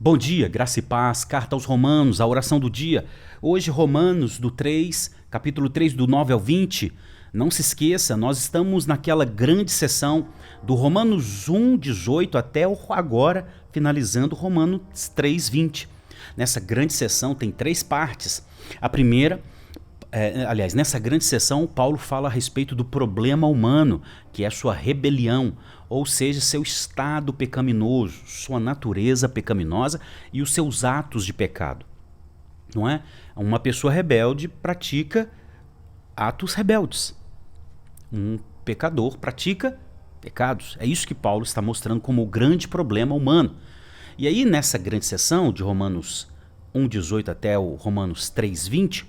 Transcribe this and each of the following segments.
Bom dia, graça e paz, carta aos Romanos, a oração do dia. Hoje, Romanos do 3, capítulo 3, do 9 ao 20. Não se esqueça, nós estamos naquela grande sessão do Romanos 1, 18 até agora, finalizando Romanos 3, 20. Nessa grande sessão tem três partes. A primeira, nessa grande sessão, Paulo fala a respeito do problema humano, que é a sua rebelião, ou seja, seu estado pecaminoso, sua natureza pecaminosa e os seus atos de pecado. Não é? Uma pessoa rebelde pratica atos rebeldes. Um pecador pratica pecados. É isso que Paulo está mostrando como o grande problema humano. E aí, nessa grande sessão, de Romanos 1,18 até o Romanos 3,20,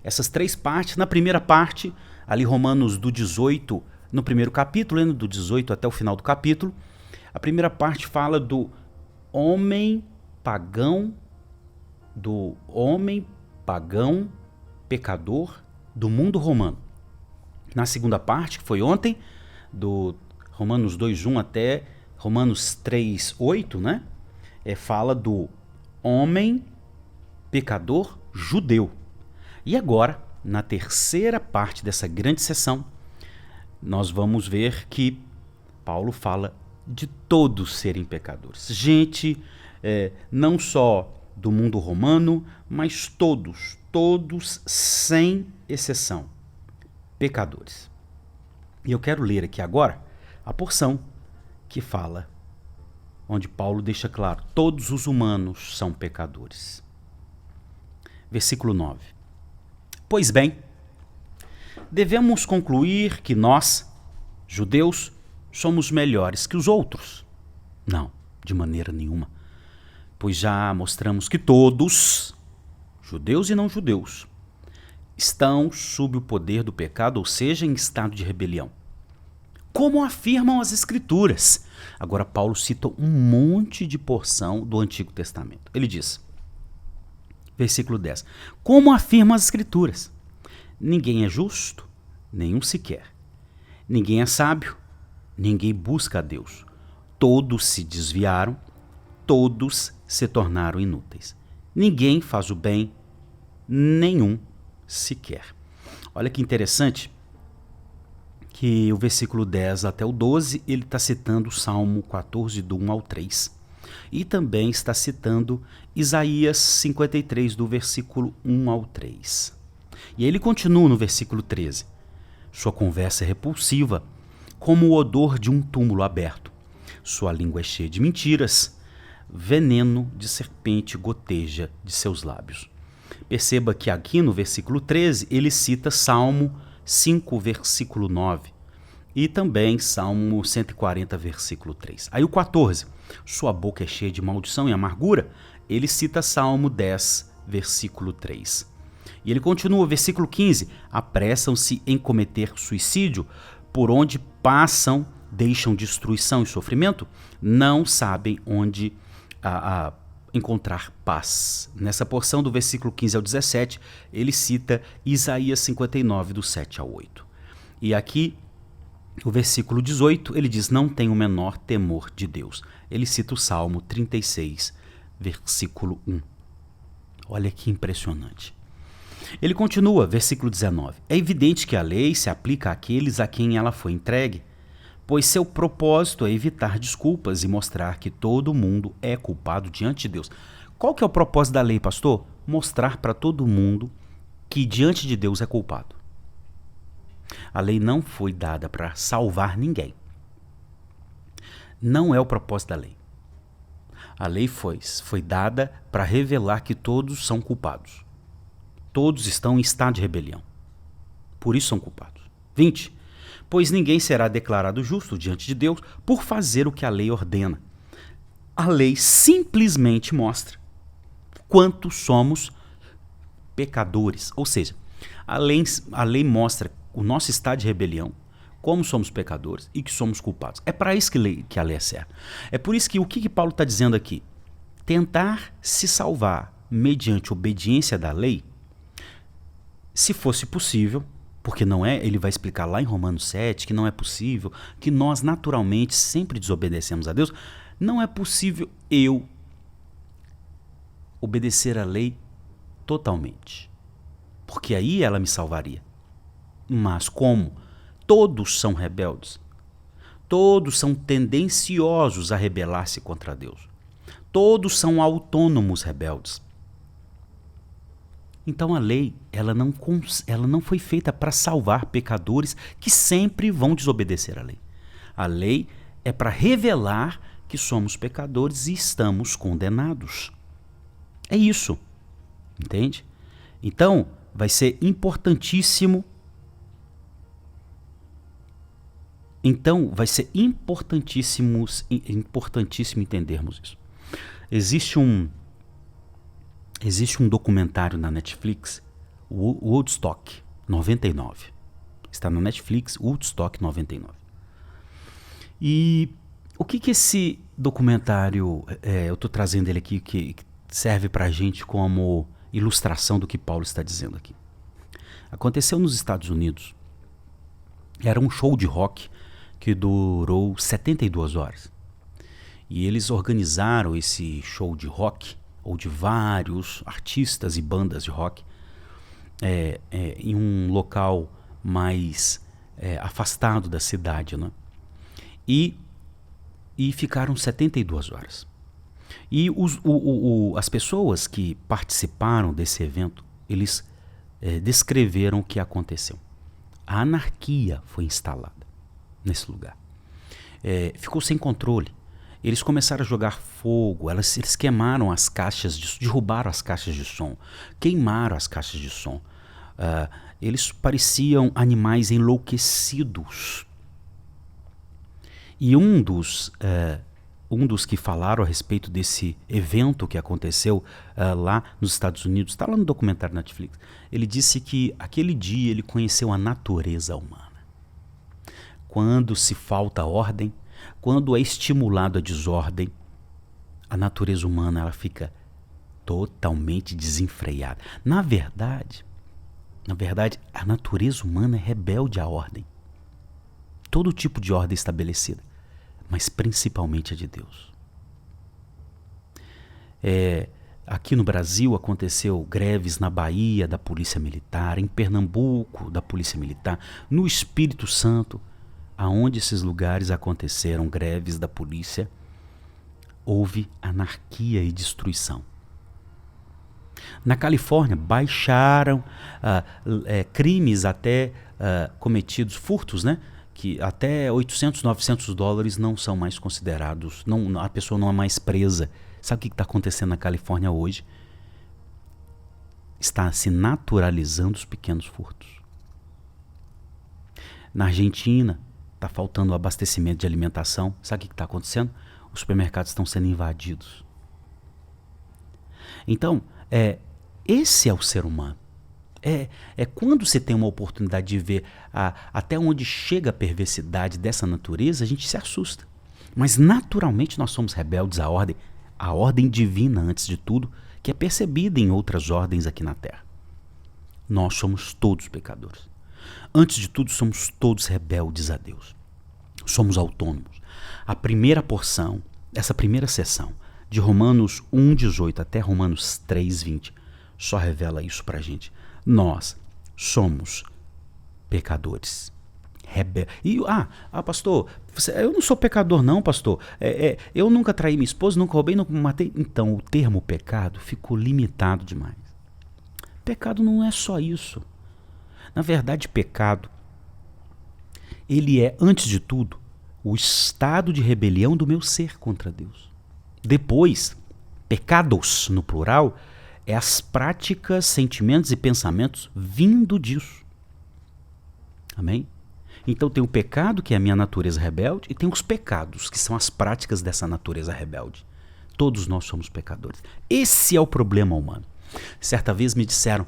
essas três partes, na primeira parte, ali Romanos do 18, no primeiro capítulo, do 18 até o final do capítulo, a primeira parte fala do homem pagão pecador do mundo romano. Na segunda parte, que foi ontem, do Romanos 2:1 até Romanos 3:8, né? Fala do homem pecador judeu. E agora, na terceira parte dessa grande sessão, nós vamos ver que Paulo fala de todos serem pecadores. Gente, não só do mundo romano, mas todos sem exceção, pecadores. E eu quero ler aqui agora a porção que fala, onde Paulo deixa claro, todos os humanos são pecadores. Versículo 9. Pois bem, devemos concluir que nós, judeus, somos melhores que os outros? Não, de maneira nenhuma. Pois já mostramos que todos, judeus e não judeus, estão sob o poder do pecado, ou seja, em estado de rebelião. Como afirmam as Escrituras. Agora Paulo cita um monte de porção do Antigo Testamento. Ele diz, versículo 10, como afirmam as Escrituras? Ninguém é justo, nenhum sequer. Ninguém é sábio, ninguém busca a Deus. Todos se desviaram, todos se tornaram inúteis. Ninguém faz o bem, nenhum sequer. Olha que interessante que o versículo 10 até o 12, ele está citando o Salmo 14, do 1 ao 3. E também está citando Isaías 53, do versículo 1 ao 3. E ele continua no versículo 13. Sua conversa é repulsiva, como o odor de um túmulo aberto. Sua língua é cheia de mentiras, veneno de serpente goteja de seus lábios. Perceba que aqui no versículo 13, ele cita Salmo 5, versículo 9. E também Salmo 140, versículo 3. Aí o 14, sua boca é cheia de maldição e amargura. Ele cita Salmo 10, versículo 3. E ele continua, versículo 15, apressam-se em cometer suicídio, por onde passam, deixam destruição e sofrimento, não sabem onde encontrar paz. Nessa porção do versículo 15 ao 17, ele cita Isaías 59, do 7 ao 8. E aqui, o versículo 18, ele diz, não tem o menor temor de Deus. Ele cita o Salmo 36, versículo 1. Olha que impressionante. Ele continua, versículo 19. É evidente que a lei se aplica àqueles a quem ela foi entregue, pois seu propósito é evitar desculpas e mostrar que todo mundo é culpado diante de Deus. Qual que é o propósito da lei, pastor? Mostrar para todo mundo que diante de Deus é culpado. A lei não foi dada para salvar ninguém. Não é o propósito da lei. A lei foi dada para revelar que todos são culpados. Todos estão em estado de rebelião. Por isso são culpados. 20. Pois ninguém será declarado justo diante de Deus por fazer o que a lei ordena. A lei simplesmente mostra quanto somos pecadores. Ou seja, a lei mostra o nosso estado de rebelião, como somos pecadores e que somos culpados. É para isso que a lei é certa. É por isso que o que Paulo está dizendo aqui? Tentar se salvar mediante obediência da lei, se fosse possível, porque não é, ele vai explicar lá em Romanos 7 que não é possível, que nós naturalmente sempre desobedecemos a Deus, não é possível eu obedecer a lei totalmente, porque aí ela me salvaria. Mas como todos são rebeldes, todos são tendenciosos a rebelar-se contra Deus, todos são autônomos rebeldes. Então a lei, ela não foi feita para salvar pecadores que sempre vão desobedecer à lei. A lei é para revelar que somos pecadores e estamos condenados. É isso, entende? Então vai ser importantíssimo. Importantíssimo entendermos isso. Existe um documentário na Netflix, Woodstock 99. Está na Netflix, Woodstock 99. E o que esse documentário, eu estou trazendo ele aqui, que serve para a gente como ilustração do que Paulo está dizendo aqui. Aconteceu nos Estados Unidos. Era um show de rock que durou 72 horas. E eles organizaram esse show de rock, ou de vários artistas e bandas de rock, em um local mais afastado da cidade, né? E ficaram 72 horas. E as pessoas que participaram desse evento, eles descreveram o que aconteceu. A anarquia foi instalada nesse lugar. Ficou sem controle. Eles começaram a jogar fogo, eles queimaram as caixas, derrubaram as caixas de som, queimaram as caixas de som. Eles pareciam animais enlouquecidos. E um dos que falaram a respeito desse evento que aconteceu lá nos Estados Unidos, está lá no documentário Netflix, ele disse que aquele dia ele conheceu a natureza humana. Quando se falta ordem, quando é estimulado a desordem, a natureza humana ela fica totalmente desenfreada. Na verdade, a natureza humana é rebelde à ordem. Todo tipo de ordem estabelecida, mas principalmente a de Deus. Aqui no Brasil aconteceu greves na Bahia da Polícia Militar, em Pernambuco da Polícia Militar, no Espírito Santo. Aonde esses lugares aconteceram greves da polícia, houve anarquia e destruição. Na Califórnia, baixaram crimes até cometidos, furtos, né? Que até 800, 900 dólares não são mais considerados, a pessoa não é mais presa. Sabe o que está acontecendo na Califórnia hoje? Está se naturalizando os pequenos furtos. Na Argentina, está faltando abastecimento de alimentação. Sabe o que está acontecendo? Os supermercados estão sendo invadidos. Então, esse é o ser humano. Quando você tem uma oportunidade de ver até onde chega a perversidade dessa natureza, a gente se assusta. Mas naturalmente nós somos rebeldes à ordem divina antes de tudo, que é percebida em outras ordens aqui na Terra. Nós somos todos pecadores. Antes de tudo, somos todos rebeldes a Deus. Somos autônomos. A primeira porção, essa primeira sessão, de Romanos 1,18 até Romanos 3,20, só revela isso pra gente. Nós somos pecadores. Pastor, eu não sou pecador não, pastor. Eu nunca traí minha esposa, nunca roubei, nunca matei. Então, o termo pecado ficou limitado demais. Pecado não é só isso. Na verdade, pecado, ele é, antes de tudo, o estado de rebelião do meu ser contra Deus. Depois, pecados, no plural, é as práticas, sentimentos e pensamentos vindo disso. Amém? Então tem o pecado, que é a minha natureza rebelde, e tem os pecados, que são as práticas dessa natureza rebelde. Todos nós somos pecadores. Esse é o problema humano. Certa vez me disseram,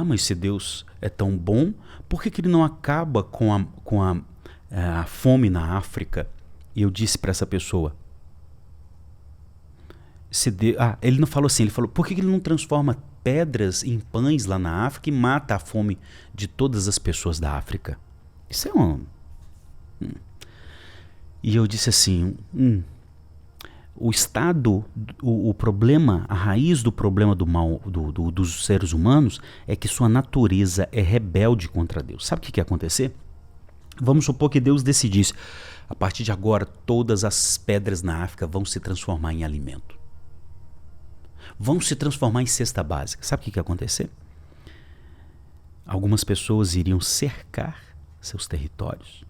mas se Deus é tão bom, por que ele não acaba com a fome na África? E eu disse para essa pessoa, ele não falou assim, ele falou, por que ele não transforma pedras em pães lá na África e mata a fome de todas as pessoas da África? Isso é E eu disse assim, o estado, o problema, a raiz do problema do mal dos seres humanos é que sua natureza é rebelde contra Deus. Sabe o que ia acontecer? Vamos supor que Deus decidisse, a partir de agora todas as pedras na África vão se transformar em alimento. Vão se transformar em cesta básica. Sabe o que ia acontecer? Algumas pessoas iriam cercar seus territórios,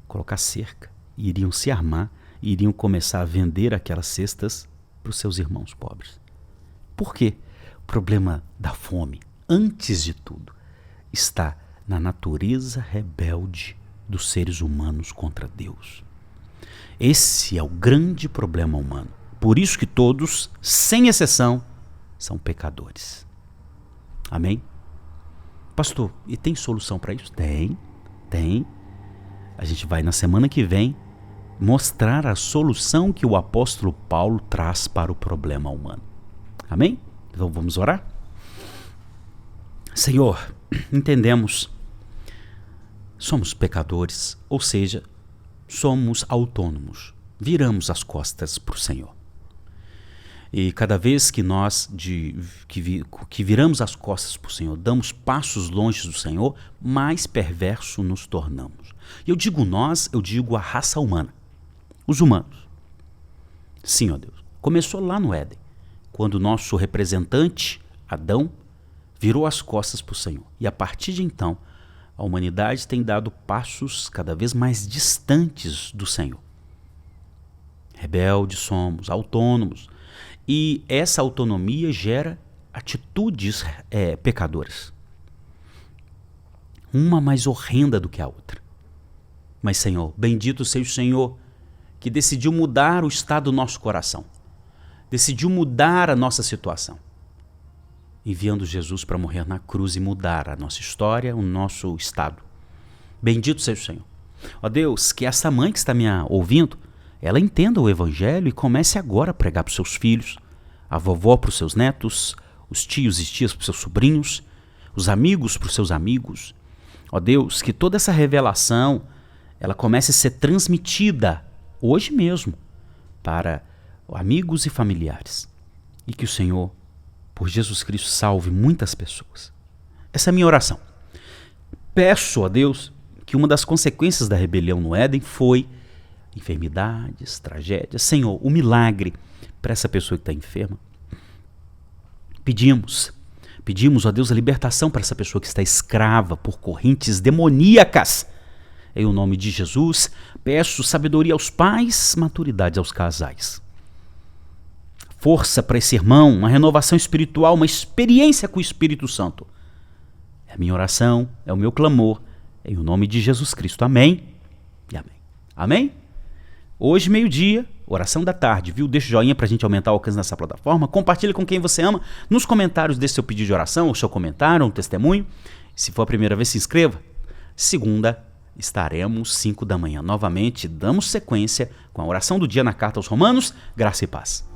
colocar cerca, iriam se armar, iriam começar a vender aquelas cestas para os seus irmãos pobres. Por quê? O problema da fome, antes de tudo, está na natureza rebelde dos seres humanos contra Deus. Esse é o grande problema humano. Por isso que todos, sem exceção, são pecadores. Amém? Pastor, e tem solução para isso? Tem. A gente vai na semana que vem mostrar a solução que o apóstolo Paulo traz para o problema humano. Amém? Então vamos orar? Senhor, entendemos, somos pecadores, ou seja, somos autônomos, viramos as costas para o Senhor. E cada vez que nós que viramos as costas para o Senhor, damos passos longe do Senhor, mais perverso nos tornamos. E eu digo nós, eu digo a raça humana, os humanos. Sim, ó Deus, começou lá no Éden, quando o nosso representante, Adão, virou as costas para o Senhor. E a partir de então, a humanidade tem dado passos cada vez mais distantes do Senhor. Rebeldes somos, autônomos. E essa autonomia gera atitudes pecadoras. Uma mais horrenda do que a outra. Mas, Senhor, bendito seja o Senhor, que decidiu mudar o estado do nosso coração. Decidiu mudar a nossa situação. Enviando Jesus para morrer na cruz e mudar a nossa história, o nosso estado. Bendito seja o Senhor. Ó Deus, que essa mãe que está me ouvindo, ela entenda o evangelho e comece agora a pregar para os seus filhos, a vovó para os seus netos, os tios e tias para os seus sobrinhos, os amigos para os seus amigos. Ó Deus, que toda essa revelação ela comece a ser transmitida hoje mesmo para amigos e familiares. E que o Senhor, por Jesus Cristo, salve muitas pessoas. Essa é a minha oração. Peço a Deus que uma das consequências da rebelião no Éden foi enfermidades, tragédias. Senhor, o milagre para essa pessoa que está enferma. Pedimos, ó Deus, a libertação para essa pessoa que está escrava por correntes demoníacas. Em o nome de Jesus, peço sabedoria aos pais, maturidade aos casais. Força para esse irmão, uma renovação espiritual, uma experiência com o Espírito Santo. É a minha oração, é o meu clamor, em o nome de Jesus Cristo. Amém e amém. Amém? Hoje, meio-dia, oração da tarde, viu? Deixa o joinha pra gente aumentar o alcance nessa plataforma. Compartilha com quem você ama. Nos comentários desse seu pedido de oração, o seu comentário, um testemunho. Se for a primeira vez, se inscreva. Segunda, estaremos 5 da manhã. Novamente, damos sequência com a oração do dia na Carta aos Romanos. Graça e paz.